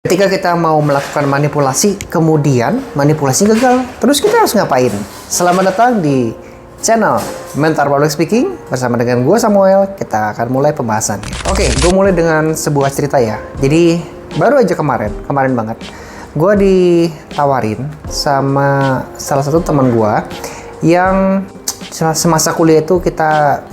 Ketika kita mau melakukan manipulasi, kemudian manipulasi gagal, terus kita harus ngapain? Selamat datang di channel Mentor Public Speaking bersama dengan gue Samuel. Kita akan mulai pembahasan. Oke, gue mulai dengan sebuah cerita ya. Jadi baru aja kemarin banget, gue ditawarin sama salah satu teman gue yang semasa kuliah itu kita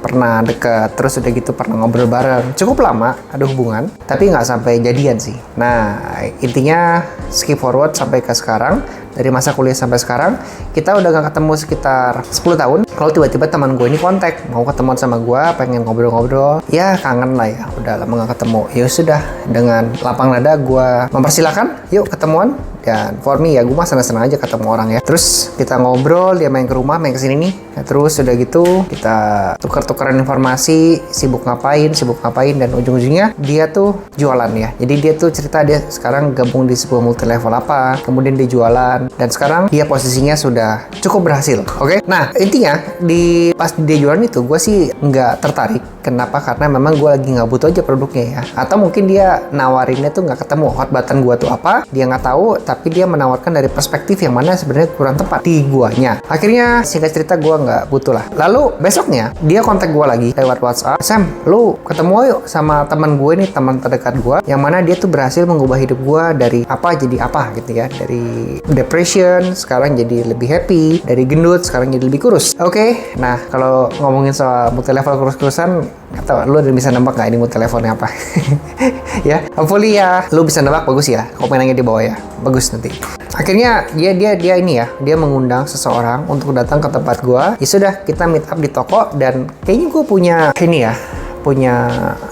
pernah deket, terus udah gitu pernah ngobrol bareng cukup lama, ada hubungan, tapi nggak sampai jadian sih. Nah, intinya skip forward sampai ke sekarang, dari masa kuliah sampai sekarang kita udah nggak ketemu sekitar 10 tahun. Kalau tiba-tiba teman gue ini kontak mau ketemuan sama gue, pengen ngobrol-ngobrol, ya kangen lah ya, udah lama nggak ketemu. Ya sudah, dengan lapang dada gue mempersilahkan, yuk ketemuan. Dan for me ya, gue mah senang-senang aja ketemu orang ya. Terus kita ngobrol, dia main ke rumah, main ke sini nih. Nah, terus udah gitu kita tukar-tukaran informasi, sibuk ngapain, dan ujung-ujungnya dia tuh jualan ya. Jadi dia tuh cerita dia sekarang gabung di sebuah multi level apa, kemudian dia jualan, dan sekarang dia posisinya sudah cukup berhasil. Oke? Nah, intinya pas dia jualan itu gue sih nggak tertarik. Kenapa? Karena memang gue lagi nggak butuh aja produknya ya. Atau mungkin dia nawarinnya tuh nggak ketemu hot button gue tuh apa, dia nggak tahu, tapi dia menawarkan dari perspektif yang mana sebenarnya kurang tepat di guanya. Akhirnya singkat cerita gue nggak butuh lah. Lalu besoknya dia kontak gue lagi lewat WhatsApp, Sam, lu ketemu yuk sama teman gue nih, teman terdekat gue, yang mana dia tuh berhasil mengubah hidup gue dari apa jadi apa gitu ya, dari depression sekarang jadi lebih happy, dari gendut sekarang jadi lebih kurus. Oke, nah kalau ngomongin soal multi level kurus-kurusan, atau lu udah bisa nebak nggak ini multi levelnya apa? Ya, hopefully ya lu bisa nebak, bagus ya, komennya di bawah ya, bagus nanti. Akhirnya dia mengundang seseorang untuk datang ke tempat gua. Ya sudah, kita meet up di toko, dan kayaknya gua punya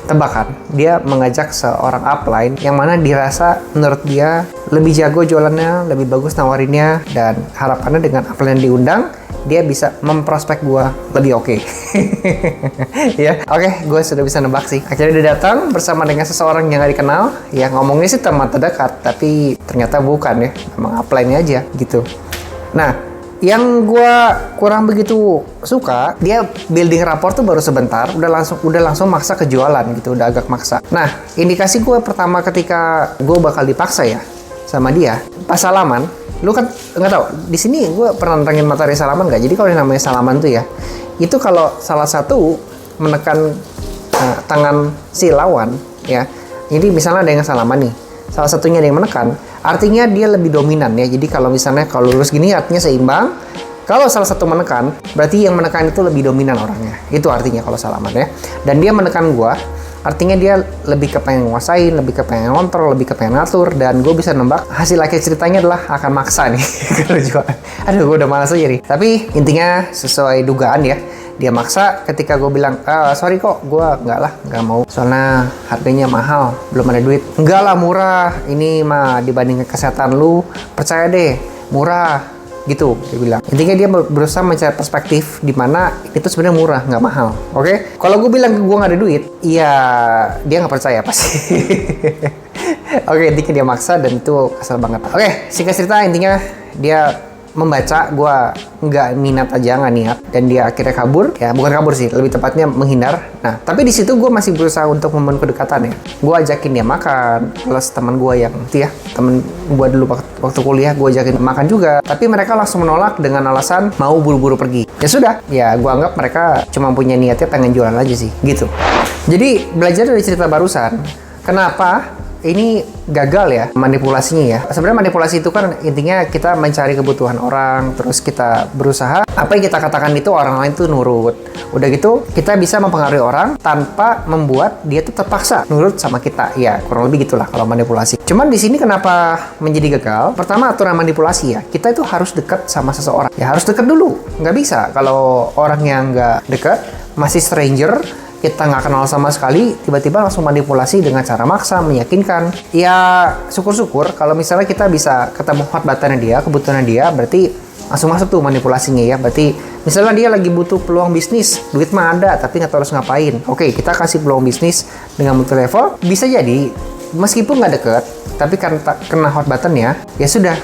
tebakan. Dia mengajak seorang upline yang mana dirasa menurut dia lebih jago jualannya, lebih bagus nawarinnya, dan harapannya dengan upline yang diundang dia bisa memprospek gue lebih oke. Ya, oke, gue sudah bisa nebak sih. Akhirnya dia datang bersama dengan seseorang yang gak dikenal. Ya, ngomongnya sih teman terdekat, tapi ternyata bukan ya, memang upline-nya aja gitu. Nah, yang gue kurang begitu suka, dia building rapport tuh baru sebentar, udah langsung maksa ke jualan gitu, udah agak maksa. Nah, indikasi gue pertama ketika gue bakal dipaksa ya sama dia, pas salaman. Lu kan nggak tahu, di sini gue pernah nerangin materi salaman nggak? Jadi kalau yang namanya salaman tuh ya, itu kalau salah satu menekan tangan si lawan ya, jadi misalnya ada yang salaman nih, salah satunya ada yang menekan, artinya dia lebih dominan ya. Jadi kalau misalnya kalau lurus gini artinya seimbang, kalau salah satu menekan berarti yang menekan itu lebih dominan orangnya, itu artinya kalau salaman ya. Dan dia menekan gue, artinya dia lebih kepengen nguasain, lebih kepengen ngontrol, lebih kepengen ngatur, dan gue bisa nembak hasil akhir ceritanya adalah akan maksa nih kalau jualan. Aduh, gue udah malas aja nih. Tapi intinya sesuai dugaan ya, dia maksa. Ketika gue bilang, sorry kok, gue nggak mau, soalnya harganya mahal, belum ada duit. Enggak lah, murah, ini mah dibandingkan kesehatan lu, percaya deh, murah. Gitu dia bilang. Intinya dia berusaha mencari perspektif di mana itu sebenarnya murah, nggak mahal. Oke? Kalau gue bilang gue nggak ada duit, iya dia nggak percaya pasti. Oke, intinya dia maksa, dan itu kesel banget. Oke, singkat cerita intinya dia membaca gue nggak minat aja, nggak niat, dan dia akhirnya kabur. Ya bukan kabur sih, lebih tepatnya menghindar. Nah, tapi di situ gue masih berusaha untuk membangun kedekatan ya. Gue ajakin dia makan, plus teman gue yang itu ya, temen gue dulu waktu kuliah, gue ajakin makan juga. Tapi mereka langsung menolak dengan alasan mau buru-buru pergi. Ya sudah, ya gue anggap mereka cuma punya niatnya pengen jualan aja sih, gitu. Jadi belajar dari cerita barusan, kenapa ini gagal ya manipulasinya ya. Sebenarnya manipulasi itu kan intinya kita mencari kebutuhan orang, terus kita berusaha apa yang kita katakan itu orang lain tuh nurut. Udah gitu kita bisa mempengaruhi orang tanpa membuat dia tuh terpaksa nurut sama kita. Ya kurang lebih gitulah kalau manipulasi. Cuman di sini kenapa menjadi gagal? Pertama, aturan manipulasi ya, kita itu harus dekat sama seseorang. Ya harus dekat dulu. Nggak bisa kalau orang yang nggak dekat, masih stranger, kita nggak kenal sama sekali, tiba-tiba langsung manipulasi dengan cara maksa, meyakinkan. Ya syukur-syukur kalau misalnya kita bisa ketemu hot button-nya dia, kebutuhannya dia, berarti langsung masuk tuh manipulasinya ya. Berarti misalnya dia lagi butuh peluang bisnis, duit mah ada tapi nggak tahu harus ngapain. Oke, kita kasih peluang bisnis dengan multi level, bisa jadi meskipun nggak deket, tapi karena kena hot button-nya, ya sudah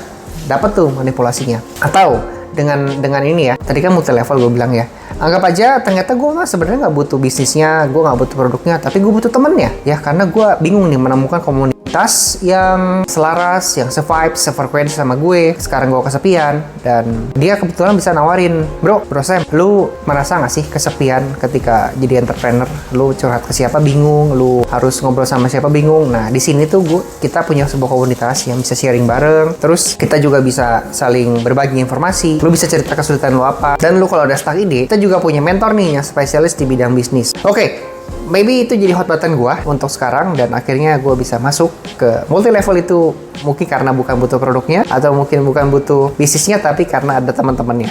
dapat tuh manipulasinya. Atau dengan ini ya, tadi kan multi level gue bilang ya, anggap aja ternyata gue mah sebenarnya nggak butuh bisnisnya, gue nggak butuh produknya, tapi gue butuh temennya ya, karena gue bingung nih menemukan komunitas komunitas yang selaras, yang se-vibe, se-frekuensi sama gue. Sekarang gue kesepian dan dia kebetulan bisa nawarin, bro Sam, lu merasa gak sih kesepian ketika jadi entrepreneur? Lu curhat ke siapa bingung, lu harus ngobrol sama siapa bingung. Nah di sini tuh kita punya sebuah komunitas yang bisa sharing bareng, terus kita juga bisa saling berbagi informasi. Lu bisa cerita kesulitan lu apa, dan lu kalau udah stuck ide, kita juga punya mentor nih yang spesialis di bidang bisnis. Oke, maybe itu jadi hot button gue untuk sekarang, dan akhirnya gue bisa masuk ke multi level itu. Mungkin karena bukan butuh produknya, atau mungkin bukan butuh bisnisnya, tapi karena ada teman-temannya.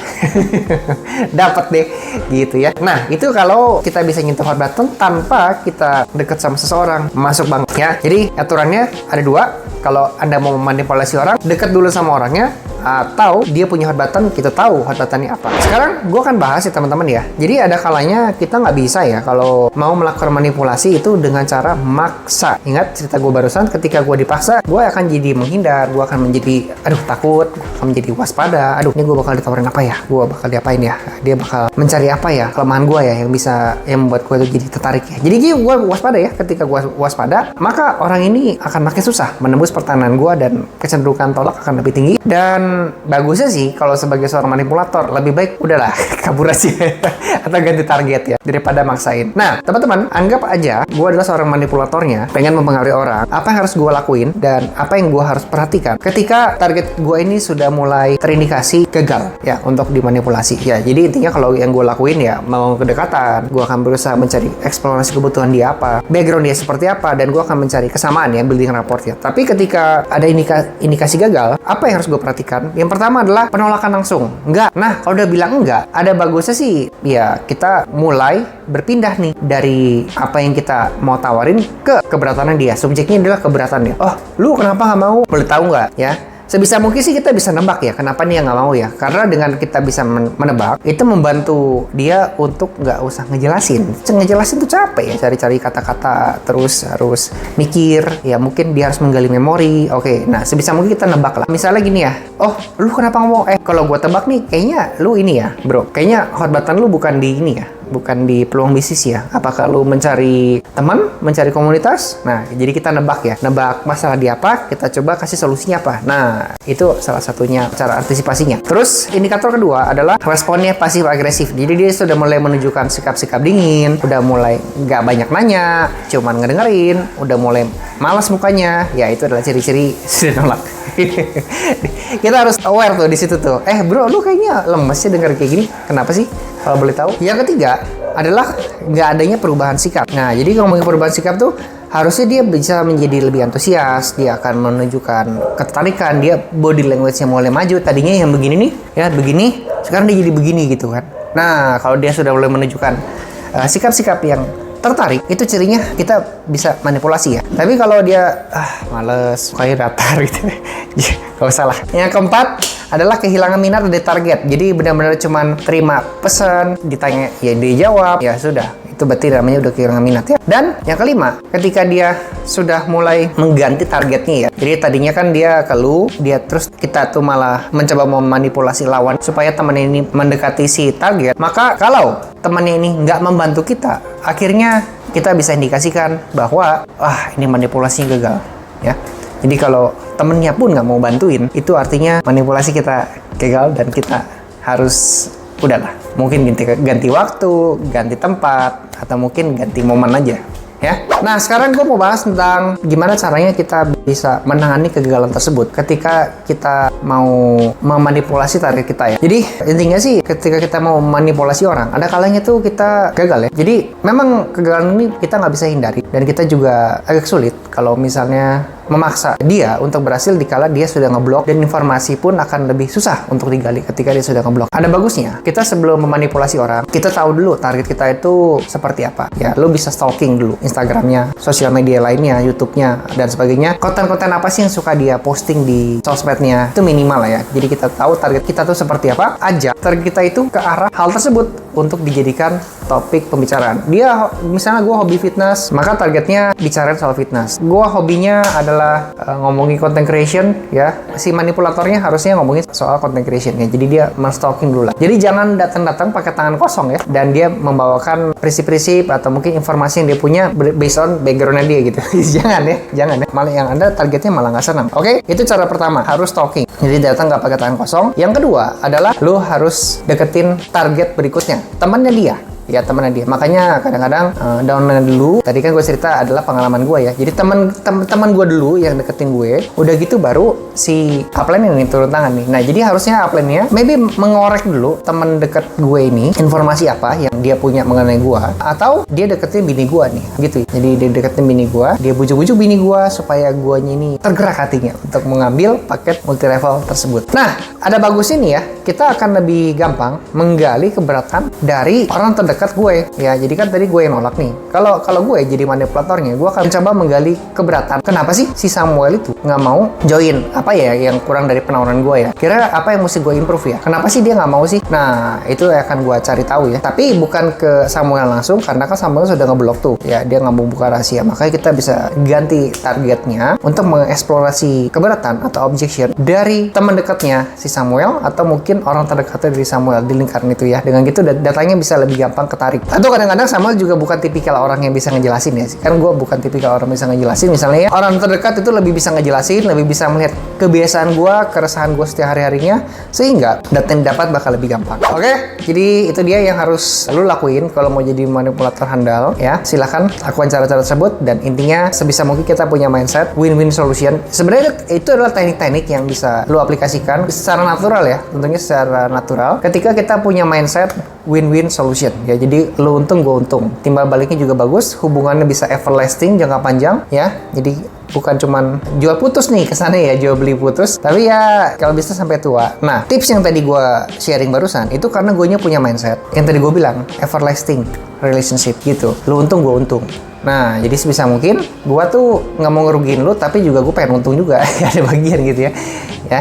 Dapat deh gitu ya. Nah itu kalau kita bisa nyentuh hot button tanpa kita deket sama seseorang, masuk banget ya. Jadi aturannya ada dua. Kalau Anda mau memanipulasi orang, deket dulu sama orangnya, atau dia punya hot button, kita tahu hot buttonnya apa. Sekarang gue akan bahas ya teman-teman ya. Jadi ada kalanya kita nggak bisa ya kalau mau melakukan manipulasi itu dengan cara maksa. Ingat cerita gue barusan, ketika gue dipaksa, gue akan jadi menghindar, gue akan menjadi takut, gue akan menjadi waspada. Ini gue bakal ditawarin apa ya? Gue bakal diapain ya? Dia bakal mencari apa ya? Kelemahan gue ya yang membuat gue itu jadi tertarik ya. Jadi gue waspada ya. Ketika gue waspada, maka orang ini akan makin susah menembus pertahanan gue, dan kecenderungan tolak akan lebih tinggi. Dan bagusnya sih kalau sebagai seorang manipulator, lebih baik udahlah kabur aja atau ganti target ya, daripada maksain. Nah teman-teman, anggap aja gue adalah seorang manipulatornya, pengen mempengaruhi orang. Apa yang harus gue lakuin dan apa yang gue harus perhatikan ketika target gue ini sudah mulai terindikasi gagal ya untuk dimanipulasi ya. Jadi intinya kalau yang gue lakuin ya, mau kedekatan, gue akan berusaha mencari eksplorasi kebutuhan dia apa, background dia seperti apa, dan gue akan mencari kesamaan ya, building rapport ya. Tapi ketika ada indikasi gagal, apa yang harus gue perhatikan? Yang pertama adalah penolakan langsung. Enggak. Nah, kalau udah bilang enggak, ada bagusnya sih ya kita mulai berpindah nih dari apa yang kita mau tawarin ke keberatan dia. Subjeknya adalah keberatan dia. Oh, lu kenapa nggak mau? Boleh tahu nggak ya? Sebisa mungkin sih kita bisa nebak ya kenapa dia nggak mau ya. Karena dengan kita bisa menebak, itu membantu dia untuk nggak usah ngejelasin. Ngejelasin tuh capek ya, cari-cari kata-kata, terus harus mikir. Ya mungkin dia harus menggali memori. Oke, nah sebisa mungkin kita nebak lah. Misalnya gini ya, oh lu kenapa nggak mau? Kalau gue tebak nih, kayaknya lu ini ya bro. Kayaknya hot button lu bukan di ini ya, bukan di peluang bisnis ya. Apakah lu mencari teman, mencari komunitas? Nah, jadi kita nebak ya. Nebak masalah di apa, kita coba kasih solusinya apa. Nah, itu salah satunya cara antisipasinya. Terus, indikator kedua adalah responnya pasif agresif. Jadi dia sudah mulai menunjukkan sikap-sikap dingin, udah mulai nggak banyak nanya, cuman ngedengerin, udah mulai malas mukanya. Ya, itu adalah ciri-ciri sudah nolak. Kita harus aware tuh di situ tuh. Bro, lu kayaknya lemes sih denger kayak gini. Kenapa sih? Kalau boleh tahu. Yang ketiga adalah nggak adanya perubahan sikap. Nah, jadi ngomongin perubahan sikap tuh harusnya dia bisa menjadi lebih antusias, dia akan menunjukkan ketertarikan, dia body language-nya mulai maju. Tadinya yang begini nih, ya begini, sekarang dia jadi begini gitu kan. Nah, kalau dia sudah mulai menunjukkan sikap-sikap yang tertarik, itu cirinya kita bisa manipulasi ya. Tapi kalau dia males, kayak datar gitu, gak usah lah. Yang keempat adalah kehilangan minat dari target. Jadi benar-benar cuman terima pesan, ditanya ya dia jawab, ya sudah. Itu berarti namanya udah kehilangan minat ya. Dan yang kelima, ketika dia sudah mulai mengganti targetnya ya. Jadi tadinya kan dia ke lu, dia terus kita tuh malah mencoba memanipulasi lawan supaya temannya ini mendekati si target. Maka kalau temannya ini nggak membantu kita, akhirnya kita bisa indikasikan bahwa ini manipulasinya gagal ya. Jadi kalau temennya pun nggak mau bantuin, itu artinya manipulasi kita gagal dan kita harus udahlah. Mungkin ganti waktu, ganti tempat, atau mungkin ganti momen aja. Ya. Nah, sekarang gue mau bahas tentang gimana caranya kita bisa menangani kegagalan tersebut ketika kita mau memanipulasi target kita ya. Jadi, intinya sih ketika kita mau memanipulasi orang, ada kalanya tuh kita gagal ya. Jadi, memang kegagalan ini kita nggak bisa hindari, dan kita juga agak sulit kalau misalnya memaksa dia untuk berhasil dikala dia sudah ngeblok, dan informasi pun akan lebih susah untuk digali ketika dia sudah ngeblok. Ada bagusnya, kita sebelum memanipulasi orang, kita tahu dulu target kita itu seperti apa. Ya, lo bisa stalking dulu Instagramnya, sosial media lainnya, YouTube-nya, dan sebagainya. Konten-konten apa sih yang suka dia posting di sosmednya, itu minimal lah ya. Jadi kita tahu target kita tuh seperti apa, ajak target kita itu ke arah hal tersebut untuk dijadikan topik pembicaraan. Dia misalnya gue hobi fitness, maka targetnya bicarain soal fitness. Gue hobinya adalah ngomongin content creation, ya. Si manipulatornya harusnya ngomongin soal content creation ya. Jadi dia men-stalking dulu lah. Jadi jangan datang-datang pakai tangan kosong ya, dan dia membawakan prinsip-prinsip atau mungkin informasi yang dia punya based on background-nya dia gitu. Jangan ya. Malah yang Anda targetnya malah nggak senang. Oke? Itu cara pertama, harus stalking. Jadi datang nggak pakai tangan kosong. Yang kedua adalah lu harus deketin target berikutnya, temannya dia. Ya, temannya dia. Makanya kadang-kadang downline dulu. Tadi kan gue cerita adalah pengalaman gue ya. Jadi teman gue dulu yang deketin gue. Udah gitu baru si upline ini turun tangan nih. Nah, jadi harusnya upline-nya maybe mengorek dulu teman deket gue ini informasi apa yang dia punya mengenai gue, atau dia deketin bini gue nih. Gitu. Jadi dia deketin bini gue, dia bujuk-bujuk bini gue supaya guanya ini tergerak hatinya untuk mengambil paket multi level tersebut. Nah, ada bagus ini ya. Kita akan lebih gampang menggali keberatan dari orang terdekat gue ya. Jadi kan tadi gue yang nolak nih. Kalau gue jadi manipulatornya, gue akan coba menggali keberatan. Kenapa sih si Samuel itu nggak mau join? Apa ya yang kurang dari penawaran gue ya? Kira apa yang mesti gue improve ya? Kenapa sih dia nggak mau sih? Nah, itu akan gue cari tahu ya. Tapi bukan ke Samuel langsung, karena kan Samuel sudah ngeblok tuh ya, dia nggak mau buka rahasia. Makanya kita bisa ganti targetnya untuk mengeksplorasi keberatan atau objection dari teman dekatnya si Samuel, atau mungkin orang terdekatnya dari Samuel di lingkaran itu ya. Dengan gitu datanya bisa lebih gampang ketarik. Atau kadang-kadang Samuel juga bukan tipikal orang yang bisa ngejelasin ya. Kan gue bukan tipikal orang yang bisa ngejelasin. Misalnya ya, orang terdekat itu lebih bisa ngejelasin, lebih bisa melihat kebiasaan gue, keresahan gue setiap hari-harinya, sehingga data yang dapat bakal lebih gampang. Oke? Jadi itu dia yang harus lu lakuin kalau mau jadi manipulator handal ya. Silahkan lakukan cara-cara tersebut, dan intinya sebisa mungkin kita punya mindset win-win solution. Sebenarnya itu adalah teknik-teknik yang bisa lu aplikasikan secara natural ya. Tentunya secara natural. Ketika kita punya mindset win-win solution ya, jadi lu untung gue untung, timbal baliknya juga bagus, hubungannya bisa everlasting, jangka panjang ya. Jadi bukan cuman jual putus nih kesannya ya, jual beli putus, tapi ya kalau bisa sampai tua. Nah, tips yang tadi gue sharing barusan itu karena gue punya mindset yang tadi gue bilang everlasting relationship gitu, lu untung gue untung. Nah, jadi sebisa mungkin gue tuh nggak mau ngerugiin lu, tapi juga gue pengen untung juga. Ada bagian gitu ya.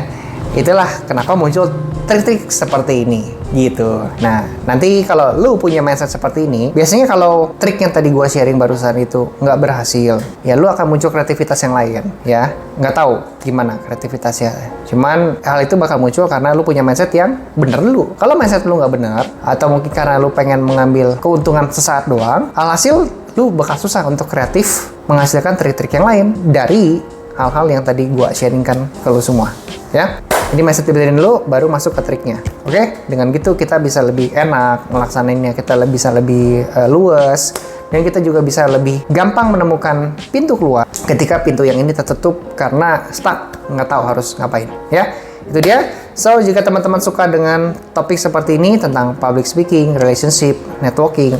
Itulah kenapa muncul trik-trik seperti ini gitu. Nah, nanti kalau lu punya mindset seperti ini, biasanya kalau trik yang tadi gue sharing barusan itu nggak berhasil, ya lu akan muncul kreativitas yang lain ya. Nggak tahu gimana kreativitasnya, cuman hal itu bakal muncul karena lu punya mindset yang bener dulu. Kalau mindset lu nggak bener, atau mungkin karena lu pengen mengambil keuntungan sesaat doang, alhasil lu bakal susah untuk kreatif menghasilkan trik-trik yang lain dari hal-hal yang tadi gue sharingkan ke lu semua ya. Jadi mindset dibenerin dulu, baru masuk ke triknya. Oke? Dengan gitu kita bisa lebih enak melaksanainnya, kita bisa lebih luas, dan kita juga bisa lebih gampang menemukan pintu keluar ketika pintu yang ini tertutup karena stuck, nggak tahu harus ngapain. Ya, itu dia. So, jika teman-teman suka dengan topik seperti ini tentang public speaking, relationship, networking,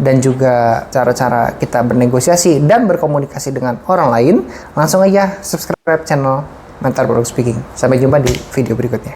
dan juga cara-cara kita bernegosiasi dan berkomunikasi dengan orang lain, langsung aja subscribe channel Mentor Public Speaking. Sampai jumpa di video berikutnya.